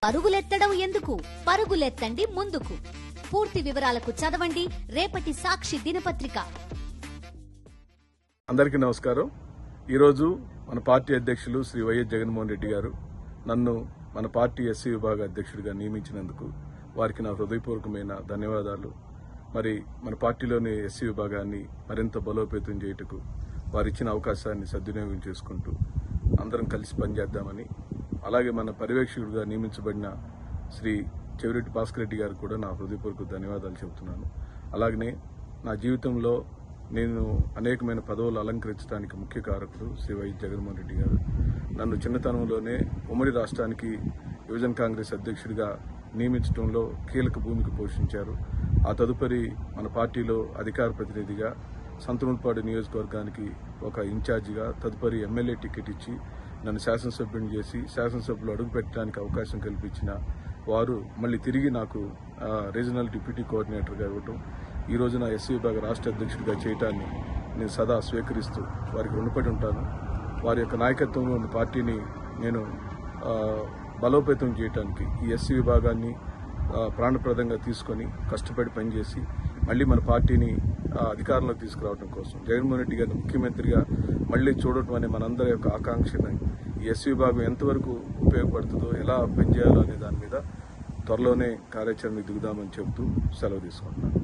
పరుగులెత్తడం ఎందుకు? పరుగులెత్తండి ముందుకు. పూర్తి వివరాలకు చదవండి రేపటి సాక్షి దినపత్రిక. అందరికీ నమస్కారం. ఈరోజు మన పార్టీ అధ్యక్షులు శ్రీ వైఎస్ జగన్మోహన్ రెడ్డి గారు నన్ను మన పార్టీ ఎస్సీ విభాగ అధ్యక్షుడిగా నియమించినందుకు వారికి నా హృదయపూర్వకమైన ధన్యవాదాలు. మరి మన పార్టీలోని ఎస్సీ విభాగాన్ని మరింత బలోపేతం చేయుటకు వారిచ్చిన అవకాశాన్ని సద్వినియోగం చేసుకుంటూ అందరం కలిసి పనిచేద్దామని, అలాగే మన పర్యవేక్షకుడిగా నియమించబడిన శ్రీ చెవిరెడ్డి భాస్కర్ రెడ్డి గారు కూడా నా హృదయపూర్వక ధన్యవాదాలు చెబుతున్నాను. అలాగనే నా జీవితంలో నేను అనేకమైన పదవులు అలంకరించడానికి ముఖ్య కారకుడు శ్రీ వైఎస్ జగన్మోహన్ రెడ్డి గారు. నన్ను చిన్నతనంలోనే ఉమ్మడి రాష్ట్రానికి యువజన కాంగ్రెస్ అధ్యక్షుడిగా నియమించడంలో కీలక భూమిక పోషించారు. ఆ తదుపరి మన పార్టీలో అధికార ప్రతినిధిగా సంతనూరుపాడు నియోజకవర్గానికి ఒక ఇన్ఛార్జిగా, తదుపరి ఎమ్మెల్యే టికెట్ ఇచ్చి నన్ను శాసనసభ్యుని చేసి శాసనసభలో అడుగుపెట్టడానికి అవకాశం కల్పించిన వారు మళ్ళీ తిరిగి నాకు రీజనల్ డిప్యూటీ కోఆర్డినేటర్గా ఇవ్వటం, ఈ రోజున ఎస్సీ విభాగ రాష్ట్ర అధ్యక్షుడిగా చేయటాన్ని నేను సదా స్వీకరిస్తూ వారికి రుణపడి ఉంటాను. వారి యొక్క నాయకత్వంలో ఉన్న పార్టీని నేను బలోపేతం చేయడానికి ఈ ఎస్సీ విభాగాన్ని ప్రాణప్రదంగా తీసుకొని కష్టపడి పనిచేసి మళ్ళీ మన పార్టీని అధికారంలోకి తీసుకురావడం కోసం జగన్మోహన్ రెడ్డి గారిని ముఖ్యమంత్రిగా మళ్లీ చూడటం అనే మనందరి యొక్క ఆకాంక్షని ఈ ఎస్సీ విభాగం ఎంతవరకు ఉపయోగపడుతుందో, ఎలా పనిచేయాలో అనే దాని మీద త్వరలోనే కార్యాచరణకు దిగుదామని చెబుతూ సెలవు తీసుకుంటున్నాను.